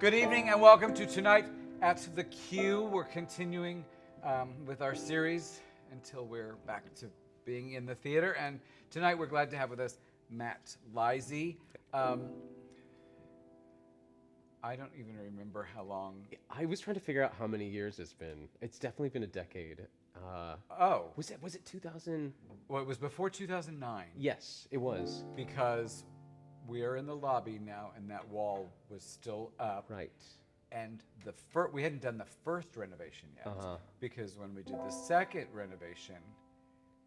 Good evening and welcome to Tonight at the Q. We're continuing with our series until we're back to being in the theater. And tonight we're glad to have with us Matt Leisy. I don't even remember how long. I was trying to figure out how many years it's been. It's definitely been a decade. Was it 2000? Well, it was before 2009. Yes, it was. Because we are in the lobby now, and that wall was still up. Right. And we hadn't done the first renovation yet, because when we did the second renovation,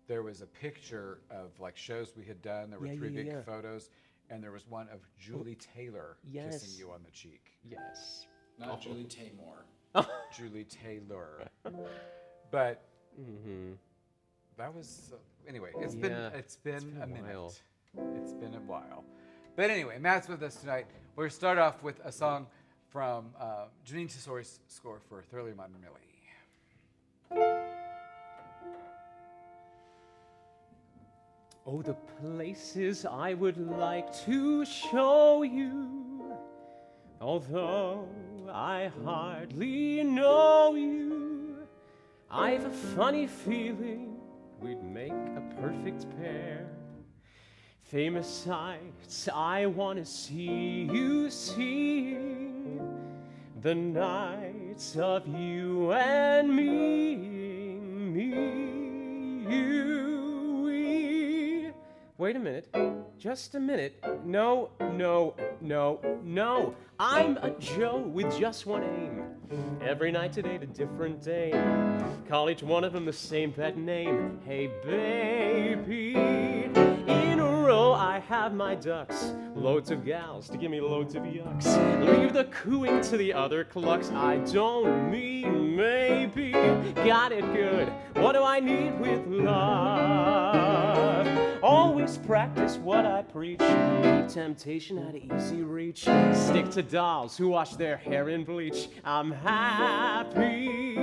there was a picture of like shows we had done. There were three big photos, and there was one of Julie Taylor kissing you on the cheek. Yes. Not Julie Taymor. Julie Taylor. But that was anyway. It's been a minute. While. It's been a while. But anyway, Matt's with us tonight. We're going to start off with a song from Janine Tesori's score for Thoroughly Modern Millie. Oh, the places I would like to show you, although I hardly know you, I've a funny feeling we'd make a perfect pair. Famous sights I want to see you seeing, the nights of you and me, we. Wait a minute, just a minute. No. I'm a Joe with just one aim. Every night to date a different dame. Call each one of them the same pet name. Hey, baby. In a row I have my ducks. Loads of gals to give me loads of yucks. Leave the cooing to the other clucks. I don't mean maybe. Got it good. What do I need with love? Always practice what I preach. Meet temptation at easy reach. Stick to dolls who wash their hair in bleach. I'm happy.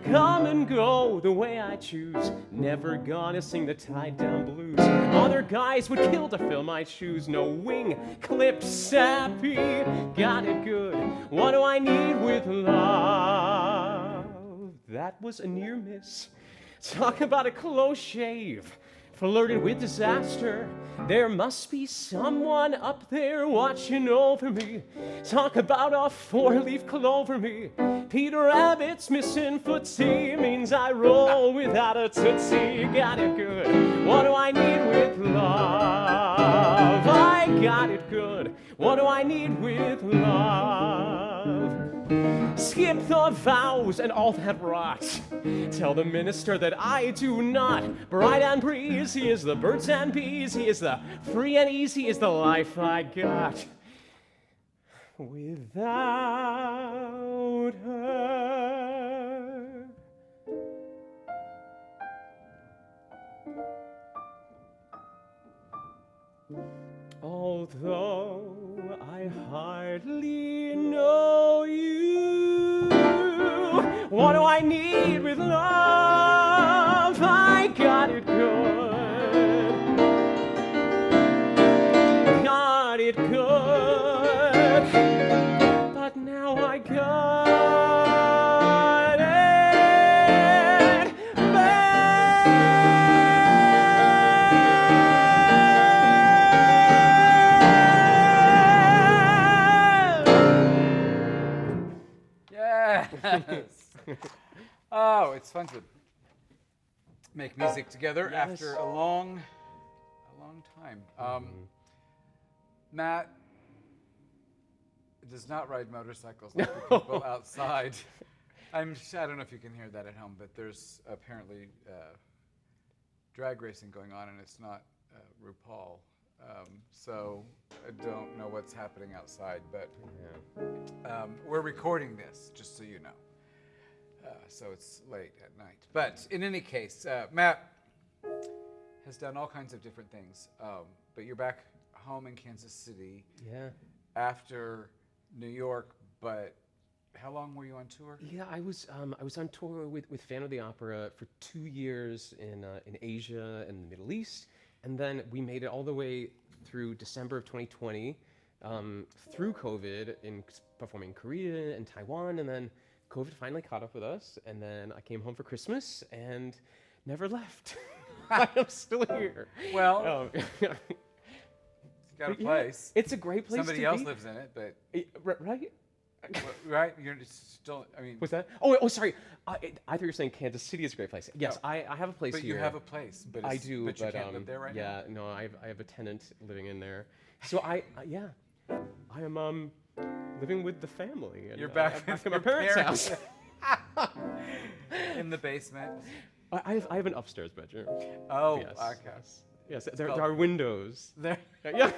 Come and go the way I choose. Never gonna sing the tied down blues. Other guys would kill to fill my shoes. No wing, clip, sappy. Got it good. What do I need with love? That was a near miss. Talk about a close shave. Flirted with disaster. There must be someone up there watching over me. Talk about a four-leaf clover me. Peter Rabbit's missing footsie means I roll without a tootsie. Got it good. What do I need with love? I got it good. What do I need with love? Skip the vows and all that rot. Tell the minister that I do not. Bright and breezy is the birds and bees. He is the free and easy is the life I got. Without her. Although I hardly know you, what do I need with love? I got it good. Got it good. But now I got it Yes. Oh, it's fun to make music together after a long time. Matt does not ride motorcycles like the people outside. I don't know if you can hear that at home, but there's apparently drag racing going on, and it's not RuPaul. So I don't know what's happening outside, but we're recording this, just so you know. So it's late at night. But in any case, Matt has done all kinds of different things. But you're back home in Kansas City after New York. But how long were you on tour? Yeah, I was on tour with Phantom of the Opera for 2 years in Asia and the Middle East. And then we made it all the way through December of 2020 through COVID in performing in Korea and Taiwan, and then COVID finally caught up with us, and then I came home for Christmas and never left. I am still here. Well, Um, you got a but yeah, place. it's a great place Somebody to else be. lives in it, but Right? right, you're still. I mean, What's that? Oh, sorry. I thought you were saying Kansas City is a great place. Yes, No. I have a place but here. you have a place. But I it's, do, but you but can't live there right now. yeah, no, I have a tenant living in there. So yeah, I am living with the family. And, You're back I'm with at my your parents' house. In the basement. I have an upstairs bedroom. Oh, Yes. okay. Yes, there called- are windows. There. Yeah.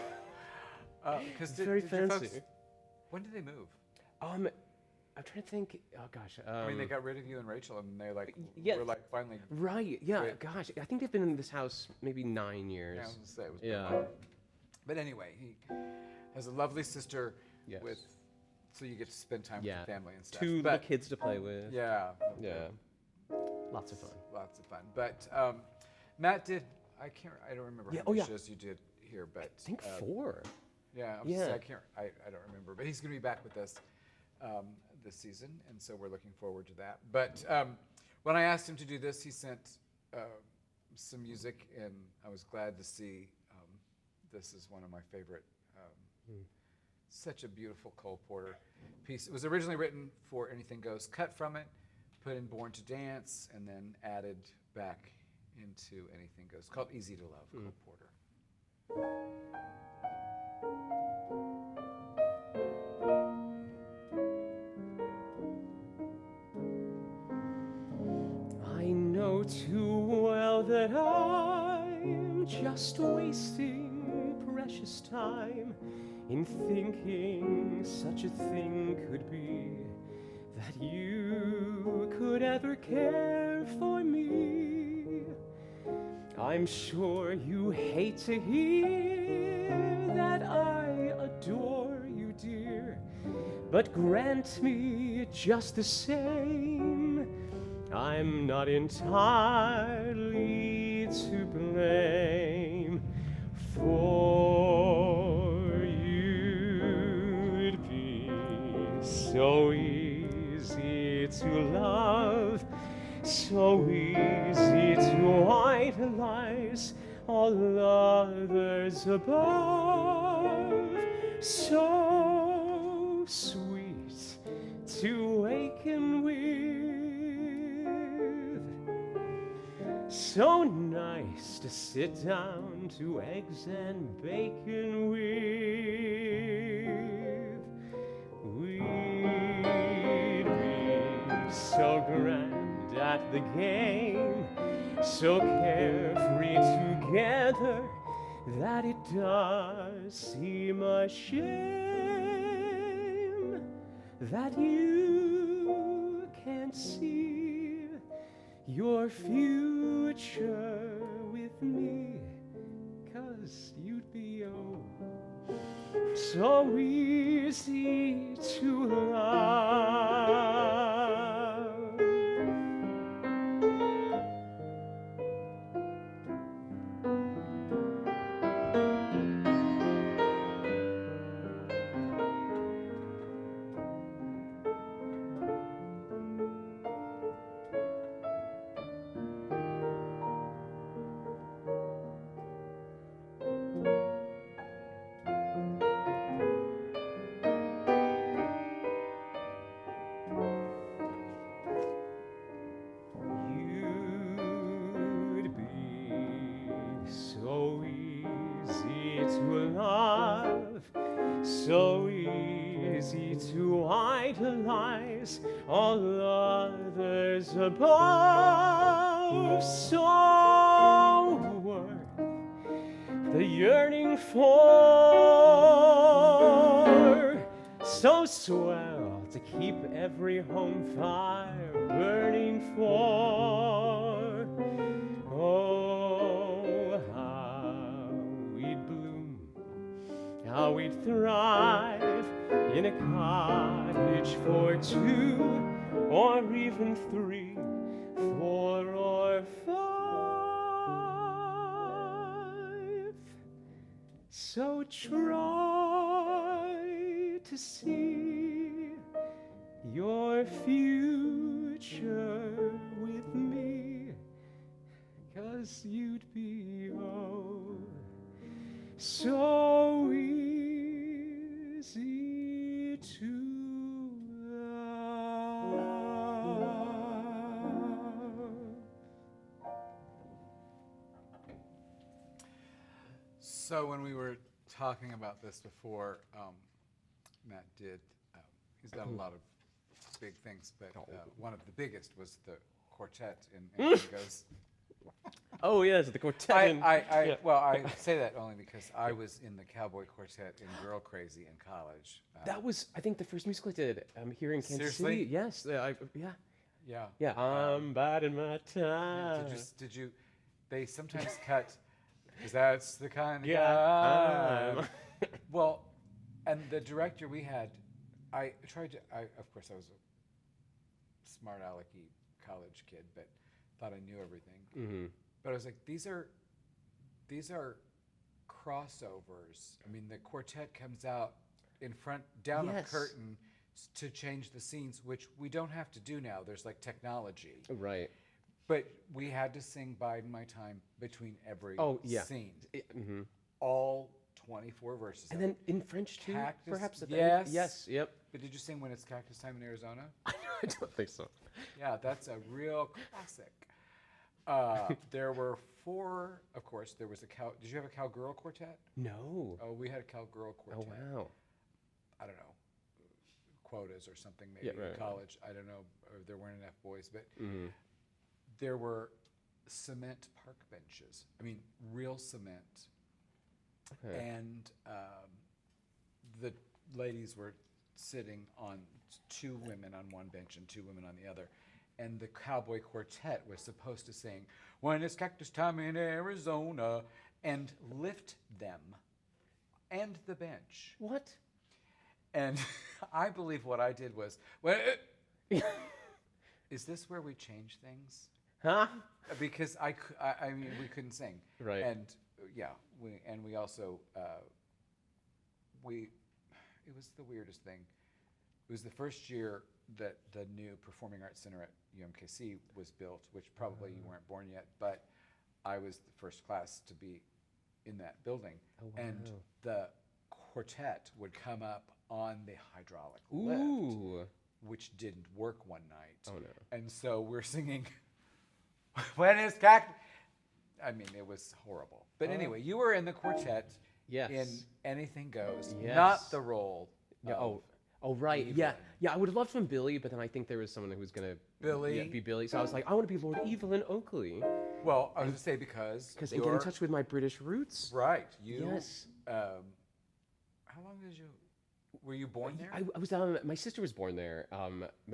Because It's very fancy. When did they move? I'm trying to think. Oh gosh. I mean, they got rid of you and Rachel, and they like yeah. were like finally. Right. Yeah. Great. Gosh, I think they've been in this house maybe 9 years. Yeah, I was gonna say it was Yeah. pretty long. But anyway, he has a lovely sister Yes. with, so you get to spend time Yeah. with the family and stuff. Two but, little kids to play with. Yeah. Yeah. Lots of fun. Lots of fun. But Matt did. I don't remember Yeah, how many yeah. shows you did here, but I think 4. Yeah, Yeah. I don't remember, but he's going to be back with us this season, and so we're looking forward to that. But when I asked him to do this, he sent some music, and I was glad to see. This is one of my favorite. Such a beautiful Cole Porter piece. It was originally written for Anything Goes, cut from it, put in Born to Dance, and then added back into Anything Goes. It's called Easy to Love, Cole Porter. I know too well that I'm just wasting precious time in thinking such a thing could be, that you could ever care for me. I'm sure you hate to hear that I adore you, dear, but grant me just the same, I'm not entirely to blame, for you'd be so easy to love, so easy to idolize all others above, so sweet to waken with, so nice to sit down to eggs and bacon with. We'd be so grand at the game, so carefree together, that it does seem a shame that you can't see your future with me, 'cause you'd be so easy to love. You'd be so easy to love, so easy to idolize all others above, so worth the yearning for, so swell to keep every home fire burning for. Oh, how we'd bloom, how we'd thrive in a cottage for 2 or even 3, 4 or 5. So try to see your future with me, 'cause you'd be oh so easy to love. So when we were talking about this before, Matt did. He's done a lot of big things, but one of the biggest was the quartet in Indigo's. Oh yes, the quartet. Well, I say that only because I was in the cowboy quartet in Girl Crazy in college. That was, I think, the first musical I did here in Kansas Seriously? City. Yes, Yeah. yeah. I'm biding my time. Did you? They sometimes cut because that's the kind of Yeah. guy. Well, and the director we had, I tried to. Of course, I was a smart alecky college kid, but thought I knew everything. Mm-hmm. But I was like, these are crossovers. I mean, the quartet comes out in front, down a Yes. curtain to change the scenes, which we don't have to do now. There's like technology. Right. But we had to sing Bide My Time between every scene. Mm-hmm. All 24 verses. And then in French too, Cactus, perhaps. At the yes. end? Yes. Yep. But did you sing When It's Cactus Time in Arizona? I don't think so. Yeah, that's a real classic. There were 4, of course. There was a cow. Did you have a cowgirl quartet? No. Oh, we had a cowgirl quartet. Oh wow. I don't know, quotas or something maybe Yeah, right, in college. I don't know, or there weren't enough boys, but Mm-hmm. there were cement park benches. I mean, real cement. Okay. And the ladies were sitting on 2 women on one bench and 2 women on the other. And the cowboy quartet was supposed to sing, When It's Cactus Time in Arizona, and lift them and the bench. What? And I believe what I did was, is this where we change things? Huh? Because I mean, we couldn't sing. Right. And we also, it was the weirdest thing. It was the first year that the new Performing Arts Center at UMKC was built, which probably you weren't born yet, but I was the first class to be in that building. Oh, wow. And the quartet would come up on the hydraulic lift, Ooh. which didn't work one night. Oh no. And so we're singing, When It's Cactus. I mean, it was horrible. But anyway, you were in the quartet Yes. in Anything Goes, Yes. not the role. Yeah. of Oh, right. Evelyn. Yeah. I would have loved from Billy, but then I think there was someone who was gonna Billy? be Billy. So I was like, I want to be Lord Evelyn Oakley Well, I was going to say because and get in touch with my British roots. Right. You. Yes. How long did you? Were you born there? I was my sister was born there.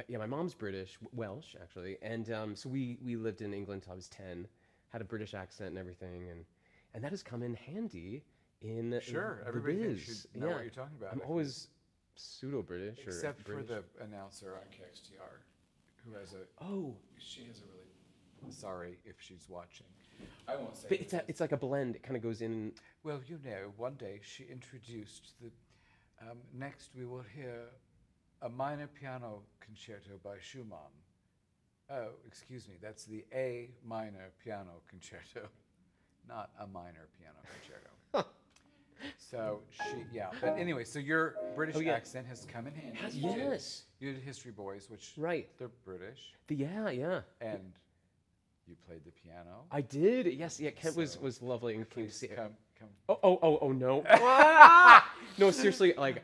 My mom's British, Welsh actually, and so we lived in England till I was 10. Had a British accent and everything, and that has come in handy in Sure. the Everybody biz. should know what you're talking about. I'm always pseudo-British Except or for British. the announcer on KXTR, who has a. Oh, She has a really. Sorry if she's watching. I won't say. but this. it's like a blend. It kind of goes in. Well, you know, one day she introduced the. Next, we will hear a minor piano concerto by Schumann. Oh, excuse me, that's the A minor piano concerto, not a minor piano concerto. So but anyway, so your British Oh, yeah. accent has come in handy. Yes. You did History Boys, which Right. they're British, Yeah. and you played the piano. I did. Yes. Yeah. Kent So, was lovely and came to Please see it. come. Oh no. No, seriously, like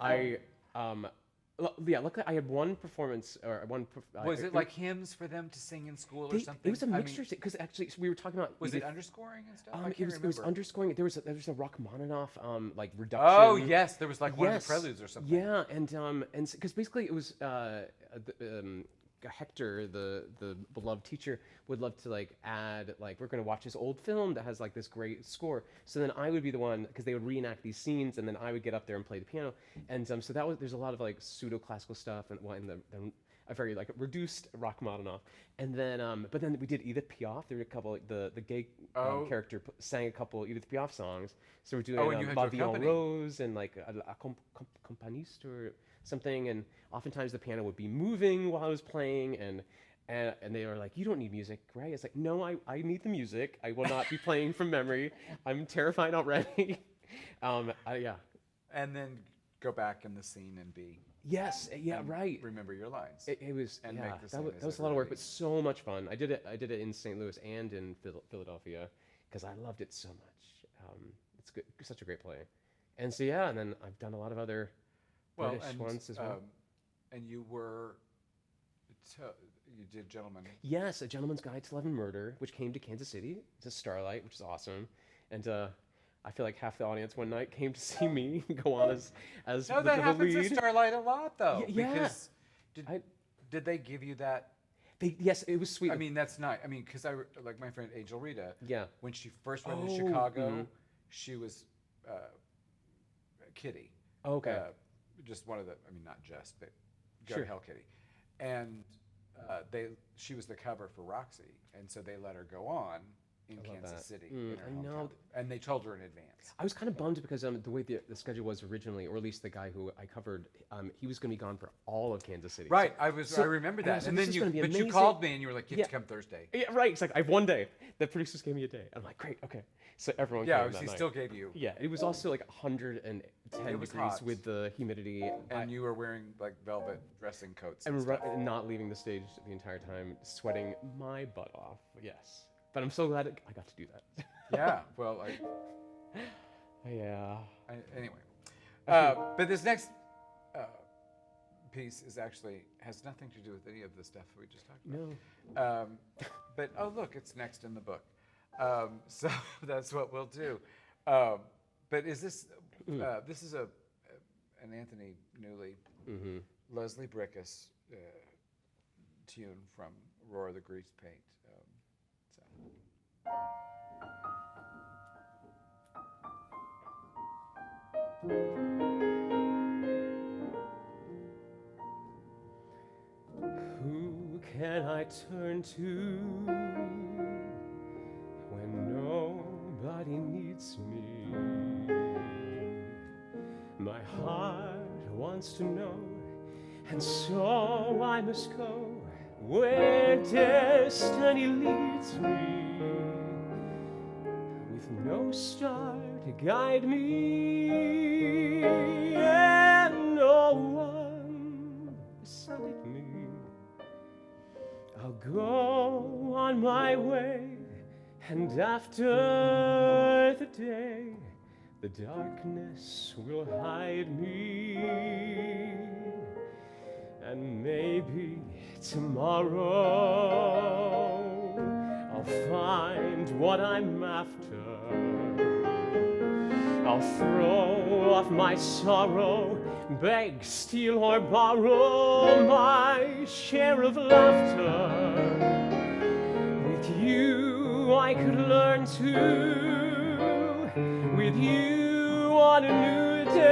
luckily I had one performance or one. Was it like hymns for them to sing in school or something? It was a I mean, mixture because actually we were talking about. was it underscoring and stuff? I can't It was remember. underscoring. There was a Rachmaninoff like reduction. Oh yes, there was like one of the preludes or something. Yeah, and because basically it was Hector, the beloved teacher, would love to like add like we're going to watch this old film that has like this great score. So then I would be the one because they would reenact these scenes, and then I would get up there and play the piano. And so there's a lot of like pseudo classical stuff and a very like reduced Rachmaninoff. And then but then we did Edith Piaf. There were a couple like the gay character sang a couple Edith Piaf songs. So we're doing and you had La to Vie en accompany. Rose and like a Companiste or something, and oftentimes the piano would be moving while I was playing, and they were like, "You don't need music, right?" It's like, "No, I need the music. I will not be playing from memory. I'm terrified already." Yeah. And then go back in the scene and be. Yes. Yeah. And right. remember your lines. It was. And Yeah. make the same as That was a lot of work, everybody. but so much fun. I did it in St. Louis and in Philadelphia because I loved it so much. It's good. Such a great play. And so yeah, and then I've done a lot of other British ones as well. And you were, you did Gentleman. Yes, A Gentleman's Guide to Love and Murder, which came to Kansas City. It's a Starlight, which is awesome. And I feel like half the audience one night came to see me go on as No, that the happens lead. at Starlight a lot, though. Yeah. Because I- did they give you that? Yes, it was sweet. I mean, that's not. I mean, because like my friend Angel Rita. Yeah. When she first went to Oh, Chicago, she was Kitty. Okay. Just one of the. I mean, not just, but go Sure. to hell, Kitty. And she was the cover for Roxy, and so they let her go on in I love Kansas that. City. In her I know. hometown. And they told her in advance. I was kind of bummed because the way the schedule was originally, or at least the guy who I covered, he was going to be gone for all of Kansas City. Right, So- I remember and I that. was And like, then this is you, gonna be but you amazing. called me and you were like, you have Yeah. to come Thursday. Yeah, right. It's like I have one day. The producers gave me a day. I'm like, great, okay. So everyone Yeah, came that he night. still gave you. Yeah, it was also like 110 It was degrees hot. with the humidity. And you were wearing like velvet dressing coats. And And stuff. not leaving the stage the entire time, sweating my butt off. Yes, but I'm so glad I got to do that. Yeah, well, Yeah. anyway. But this next piece has nothing to do with any of the stuff we just talked about. No. But oh look, it's next in the book. So that's what we'll do. But is this this is an Anthony Newley, Leslie Brickus tune from Roar the Grease Paint. Who can I turn to when nobody needs me? My heart wants to know, and so I must go where destiny leads me, with no star to guide me, and no one beside me. I'll go on my way, and after the day, the darkness will hide me, and maybe tomorrow I'll find what I'm after. I'll throw off my sorrow, beg, steal, or borrow my share of laughter. With you I could learn to, with you on a new day.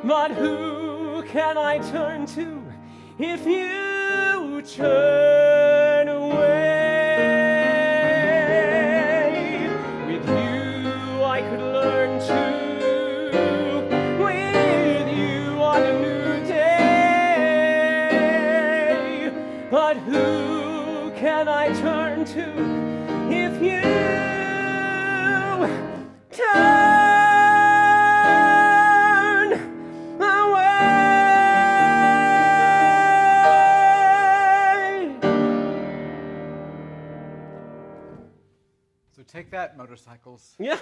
But who can I turn to if you turn away? With you I could learn to, with you on a new day. But who can I turn to if you turn away? So take that, motorcycles. Yeah.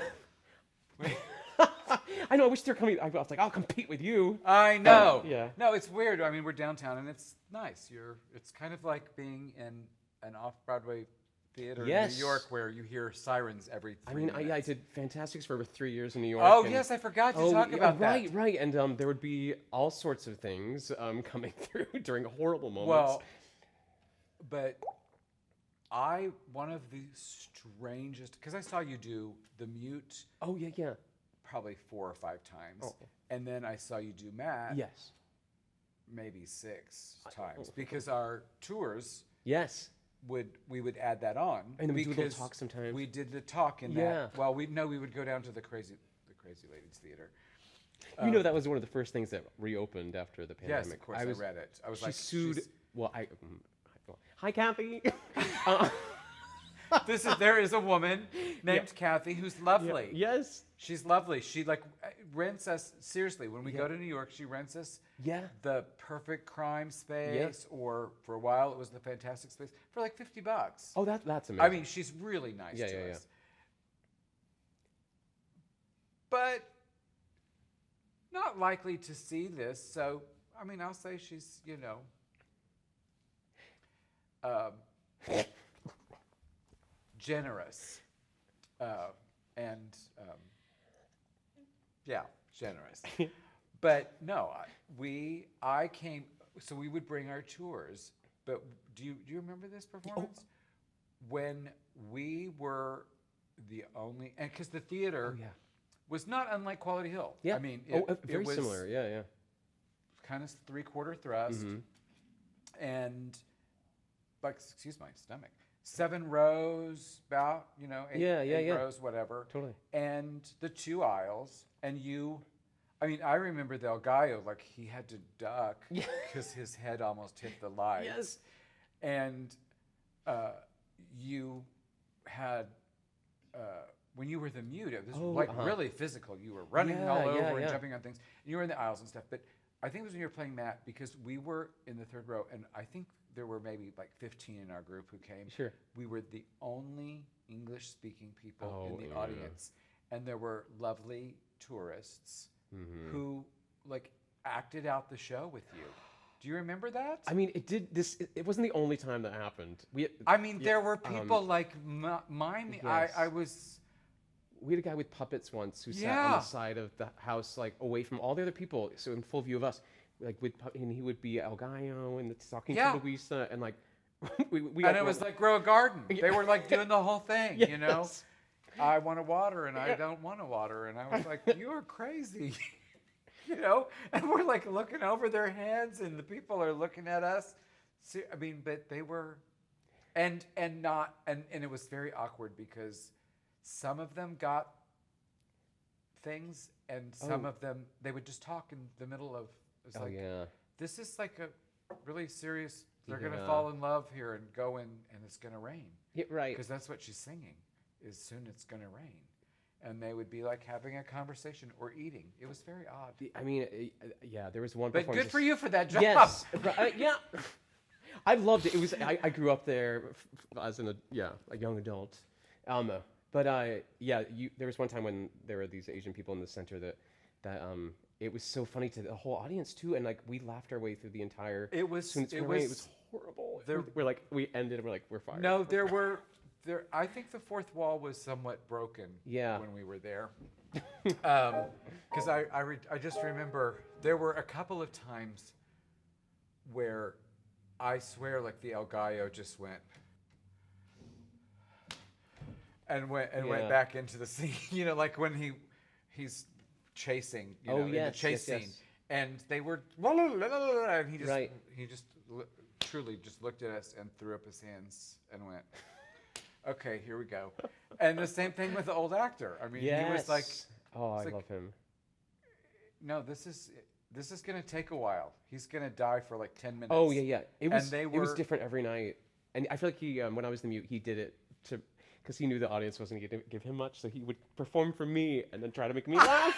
I know. I wish they were coming. I was like, I'll compete with you. I know. Yeah. No, it's weird. I mean, we're downtown, and it's nice. It's kind of like being in an off-Broadway theater Yes. in New York, where you hear sirens every 3 I mean, minutes. I did Fantastics for over 3 years in New York. Oh and- yes, I forgot to Oh, talk yeah, about right, that. right. And there would be all sorts of things coming through during horrible moments. Well, but one of the strangest, because I saw you do The Mute oh, yeah, yeah. probably 4 or 5 times, Oh. and then I saw you do Matt Yes. maybe 6 times, because our tours Yes. we would add that on, And then we do a little because talk sometimes. we did the talk in Yeah. that. Well, we would go down to the Crazy Ladies Theater, You know, that was one of the first things that reopened after the pandemic. Yes, of course, I read it. I was She like, sued. she's- Well, hi, Kathy. uh, there is a woman named Kathy who's lovely. yes. She's lovely. She like rents us, seriously, when we go to New York, she rents us Yeah. the perfect crime space, or for a while it was the fantastic space for like $50. Oh, that's amazing. I mean, she's really nice to us. But not likely to see this, so I mean, I'll say she's, generous, and generous. But no, I came. So we would bring our tours. But do you remember this performance? When we were the only, and because the theater was not unlike Quality Hill. Yeah. I mean, very it was similar. Yeah. kind of 3/4 thrust, and like, excuse my stomach, 7 rows, about 8 rows, whatever. Totally. And the 2 aisles, and I mean, I remember the El Gallo, like he had to duck because his head almost hit the lights. Yes. And you had, when you were the mute, it was really physical. You were running all over and jumping on things. And you were in the aisles and stuff. But I think it was when you were playing Matt, because we were in the 3rd row, and I think there were maybe like 15 in our group who came. Sure. We were the only English-speaking people in the audience. And there were lovely tourists who like acted out the show with you. Do you remember that? I mean, it wasn't the only time that happened. There were people like miming. Yes. We had a guy with puppets once who sat on the side of the house, like away from all the other people, so in full view of us. Like and he would be El Gallo and talking to Luisa, and like and it was like grow a garden. They were like doing the whole thing, I want to water and I don't want to water, and I was like, you are crazy. And we're like looking over their heads, and the people are looking at us. I mean, but they were, and it was very awkward because some of them got things, and some of them, they would just talk in the middle of. It's this is like a really serious. They're gonna fall in love here and go in, and it's gonna rain. Yeah, right. Because that's what she's singing. Is soon it's gonna rain. And they would be like having a conversation or eating. It was very odd. I mean, there was one. But good for you for that job. Yes, yeah. I loved it. It was. I grew up there as a young adult. But there was one time when there were these Asian people in the center that it was so funny to the whole audience too, and like we laughed our way through the entire. It was horrible. We ended. And we're like, we're fired. No, I think the 4th wall was somewhat broken when we were there. Because I just remember there were a couple of times where I swear like the El Gallo just went went back into the scene, like when he's chasing, in the chase scene. And they were, and he just truly just looked at us and threw up his hands and went, okay, here we go. And the same thing with the old actor. I mean, he was like, I love him. No, this is going to take a while. He's going to die for like 10 minutes. Oh, yeah. It was different every night. And I feel like he, when I was the mute, he did it because he knew the audience wasn't going to give him much. So he would perform for me and then try to make me laugh.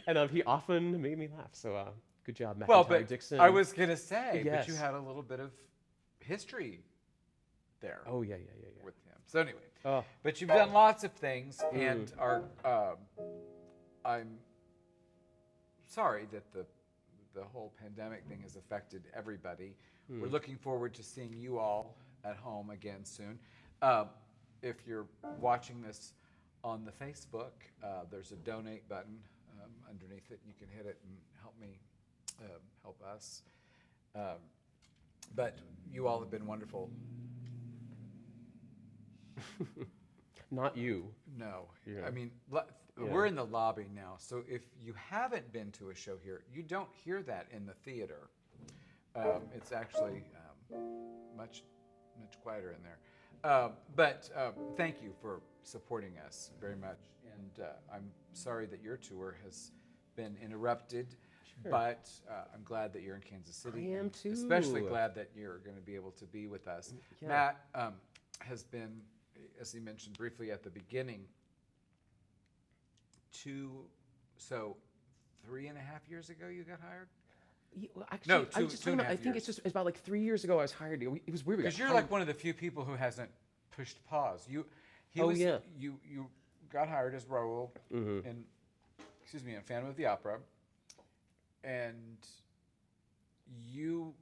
And he often made me laugh. So good job, McIntyre Dixon. I was going to say, but you had a little bit of history there. Oh, yeah. With him. So anyway, but you've done lots of things, and I'm sorry that the whole pandemic thing has affected everybody. We're looking forward to seeing you all at home again soon. If you're watching this on the Facebook, there's a donate button underneath it. You can hit it and help me, help us. But you all have been wonderful. Not you. No. Yeah. I mean, we're in the lobby now, so if you haven't been to a show here, you don't hear that in the theater. It's actually much quieter in there. But thank you for supporting us very much. And I'm sorry that your tour has been interrupted, Sure. but I'm glad that you're in Kansas City. I am and too. Especially glad that you're going to be able to be with us. Yeah. Matt has been, as he mentioned briefly at the beginning, 3.5 years ago you got hired? Yeah, well, actually, No, I was just two talking and a about. I half think years. it's about like 3 years ago I was hired. It was weird. We got Because you're hired- like one of the few people who hasn't pushed pause. You got hired as Raoul in Phantom of the Opera, and you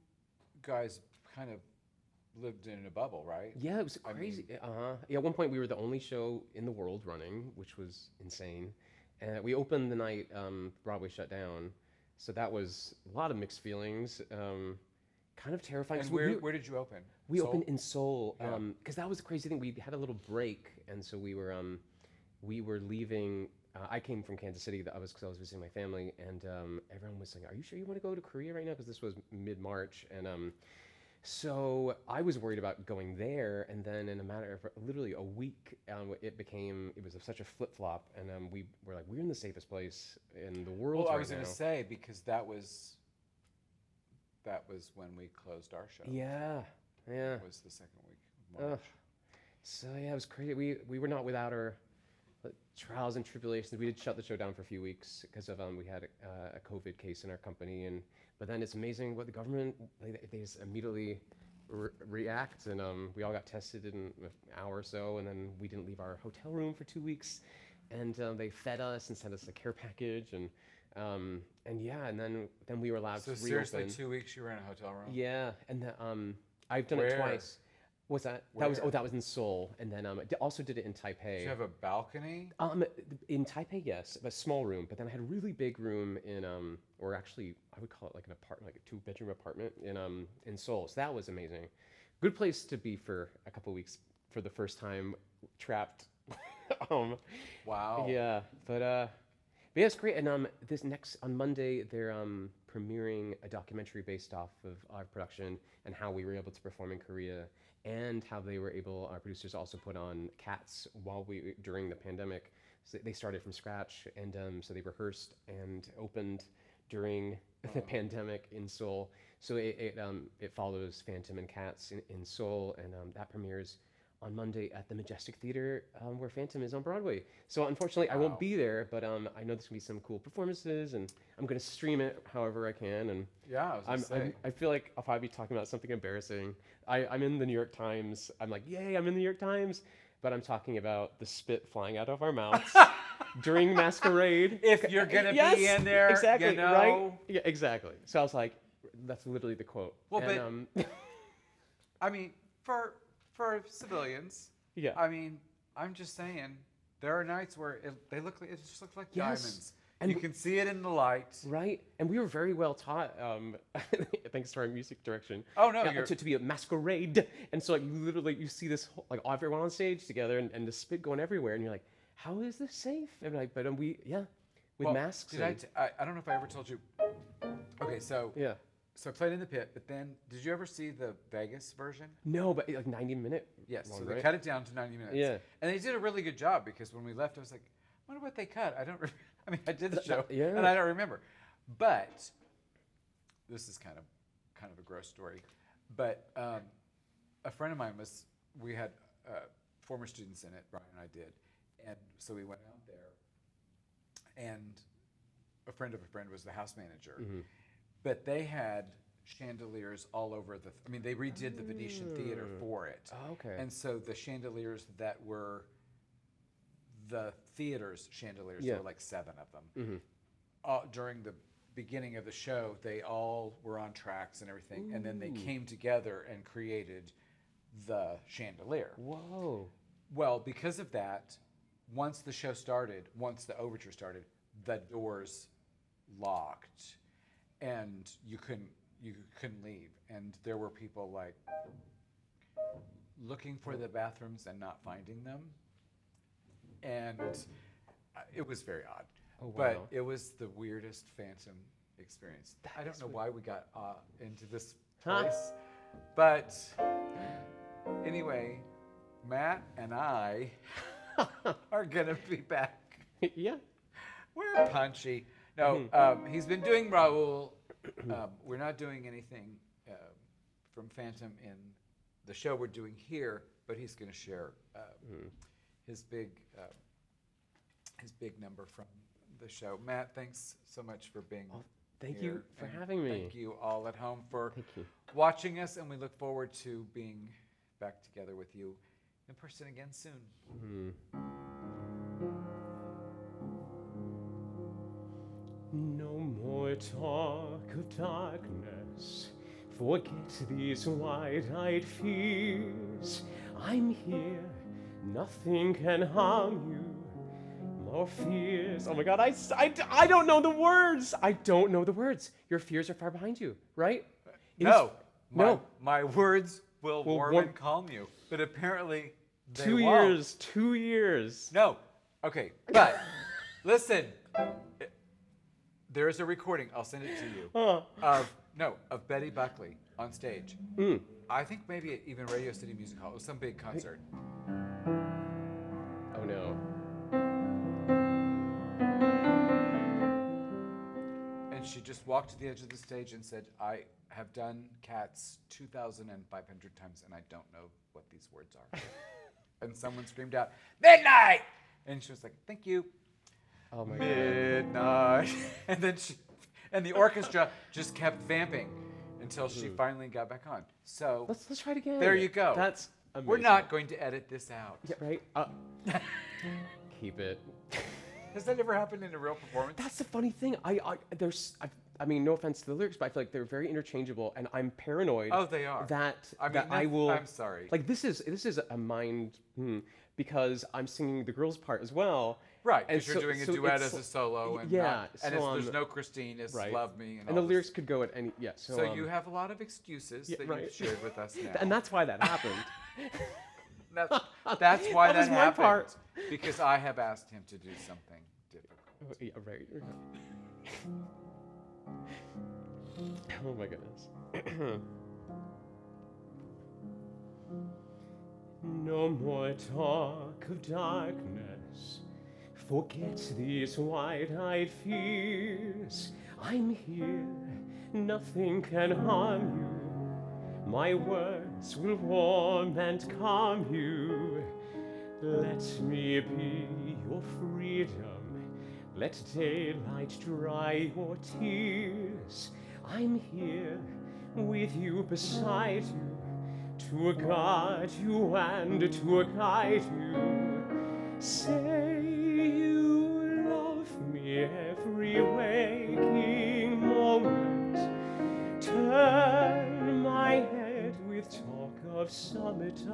guys kind of lived in a bubble, right? Yeah, it was I crazy. mean- Yeah, at one point we were the only show in the world running, which was insane. And we opened the night Broadway shut down, so that was a lot of mixed feelings. Kind of terrifying. And 'Cause where did you open? we Seoul? opened in Seoul, Yeah. because that was the crazy thing. We had a little break, and so we were leaving. I came from Kansas City. Because I was visiting my family, and everyone was saying, "Are you sure you want to go to Korea right now?" Because this was mid-March, and so I was worried about going there, and then in a matter of literally a week, it was such a flip-flop, and we were like, we're in the safest place in the world Well, I right was going now. to say because that was when we closed our show. Yeah, yeah. It was the second week of March. So yeah, it was crazy. We were not without our trials and tribulations. We did shut the show down for a few weeks because of we had a COVID case in our company, but then it's amazing what the government they just immediately react, and we all got tested in an hour or so, and then we didn't leave our hotel room for 2 weeks, and they fed us and sent us a care package, and yeah, and then we were allowed So to seriously, reopen. 2 weeks you were in a hotel room? Yeah, and I've done Where? it twice. What's that? Where? That was in Seoul, and then also did it in Taipei. Did you have a balcony? In Taipei, yes, a small room, but then I had a really big room in or actually I would call it like an apartment, like a 2-bedroom apartment in Seoul. So that was amazing. Good place to be for a couple of weeks for the first time trapped. Wow. Yeah, but yeah, it's great. And on Monday they're premiering a documentary based off of our production and how we were able to perform in Korea, and how our producers also put on Cats during the pandemic. So they started from scratch, and so they rehearsed and opened during the pandemic in Seoul. So it follows Phantom and Cats in Seoul, and that premieres on Monday at the Majestic Theater, where Phantom is on Broadway. So unfortunately, I Wow. won't be there, but I know there's gonna be some cool performances, and I'm gonna stream it however I can. And Yeah, I was gonna say. I feel like I'll probably be talking about something embarrassing. I'm in the New York Times. I'm like, yay, I'm in the New York Times, but I'm talking about the spit flying out of our mouths during Masquerade. If you're gonna Yes, be in there, exactly, you know. right? Yeah, exactly. So I was like, that's literally the quote. Well, And, I mean, for civilians, yeah. I mean, I'm just saying, there are nights where it just looks like Yes. diamonds. And You can see it in the light. Right, and we were very well taught, thanks to our music direction. Oh, no, you're- to be a masquerade, and so like literally you see this like everyone on stage together, and the spit going everywhere, and you're like, how is this safe? And like, but with Well, masks. Did and, I don't know if I ever told you. Okay, so yeah, I played in the pit, but then did you ever see the Vegas version? no, but like 90-minute. Yes. long, So they right? cut it down to 90 minutes. Yeah. And they did a really good job because when we left, I was like, I wonder what they cut. I don't. I mean, I did the show, yeah. and I don't remember. But this is kind of a gross story. But a friend of mine we had former students in it. Brian and I did, and so we went out there, and a friend of a friend was the house manager. Mm-hmm. But they had chandeliers all over I mean, they redid the Venetian Theater for it. Oh, okay. And so the chandeliers that were the theater's chandeliers, Yeah. there were like 7 of them. During the beginning of the show, they all were on tracks and everything, and then they came together and created the chandelier. Whoa. Well, because of that, once the overture started, the doors locked, and you couldn't leave. And there were people like looking for the bathrooms and not finding them, and it was very odd. Oh, wow. But it was the weirdest Phantom experience. I don't is know weird. why we got into this Huh? place, but anyway, Matt and I are gonna be back. Yeah. We're punchy. No, he's been doing Raoul. We're not doing anything from Phantom in the show we're doing here, but he's going to share his big number from the show. Matt, thanks so much for being Thank here, you for and having me. Thank you all at home for Thank you. watching us, and we look forward to being back together with you in person again soon. No more talk of darkness. Forget these wide-eyed fears. I'm here. Nothing can harm you. More fears. Oh my God, I don't know the words. I don't know the words. Your fears are far behind you, right? No, no. My words will warm warm- and calm you, but apparently they 2 won't. years. 2 years. No, okay, but listen. There is a recording. I'll send it to you of Betty Buckley on stage. I think maybe at even Radio City Music Hall. It was some big concert. Oh no. And she just walked to the edge of the stage and said, "I have done Cats 2,500 times, and I don't know what these words are." And someone screamed out, "Midnight!" And she was like, "Thank you." Oh my God. Midnight. And the orchestra just kept vamping until she finally got back on. So Let's try it again. there you go. That's amazing. We're not going to edit this out. Yeah, right? Keep it. Has that ever happened in a real performance? That's the funny thing. I mean, no offense to the lyrics, but I feel like they're very interchangeable, and I'm paranoid. Oh, they are. That I I will. I'm sorry. Like this is a mind because I'm singing the girl's part as well. Right, and because you're doing a duet as a solo, and there's no Christine, it's right. Love Me, and the all lyrics this. could go at any So you have a lot of excuses that right. you've shared with us now. and that's why that happened. That's why That that was my happened. part. Because I have asked him to do something difficult. Yeah, right. Oh my goodness. No more talk of darkness. Forget these wide-eyed fears. I'm here. Nothing can harm you. My words will warm and calm you. Let me be your freedom. Let daylight dry your tears. I'm here with you beside you, to guard you and to guide you. Say you love me every waking moment. Turn my head with talk of summertime.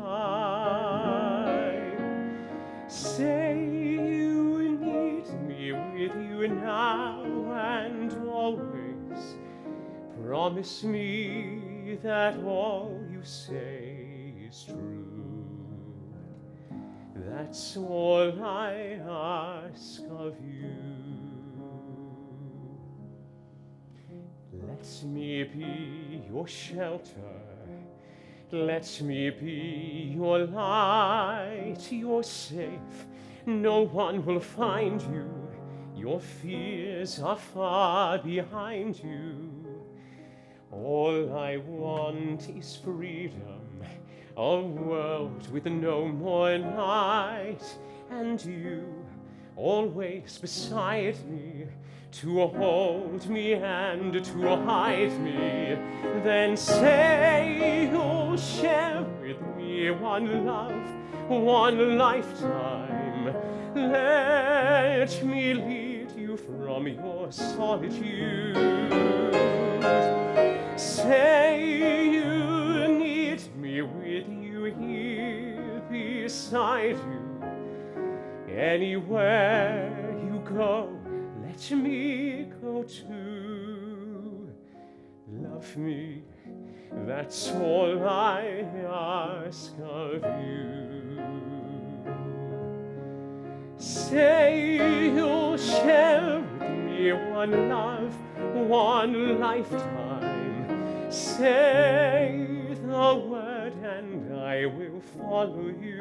Say you need me with you now and always. Promise me that all you say is true. That's all I ask of you. Let me be your shelter. Let me be your light. You're safe. No one will find you. Your fears are far behind you. All I want is freedom, a world with no more night, and you always beside me, to hold me and to hide me. Then say you'll share with me one love, one lifetime. Let me lead you from your solitude. Say you need me with you here beside you. Anywhere you go, let me go too. Love me, that's all I ask of you. Say you'll share with me one love, one lifetime. Say the word and I will follow you.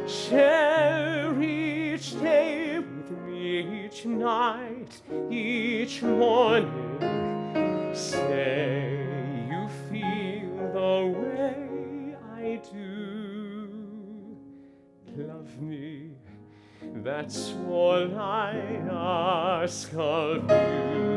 Share each each day with me, each night, each morning. Say you feel the way I do. Love me, that's all I ask of you.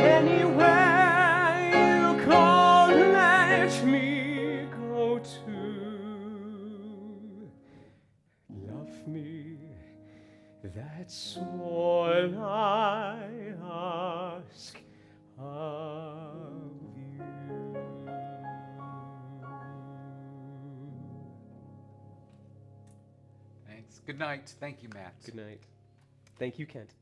Anywhere you call, let me go to. Love me, that's all I ask of you. Thanks. Good night. Thank you, Matt. Good night. Thank you, Kent.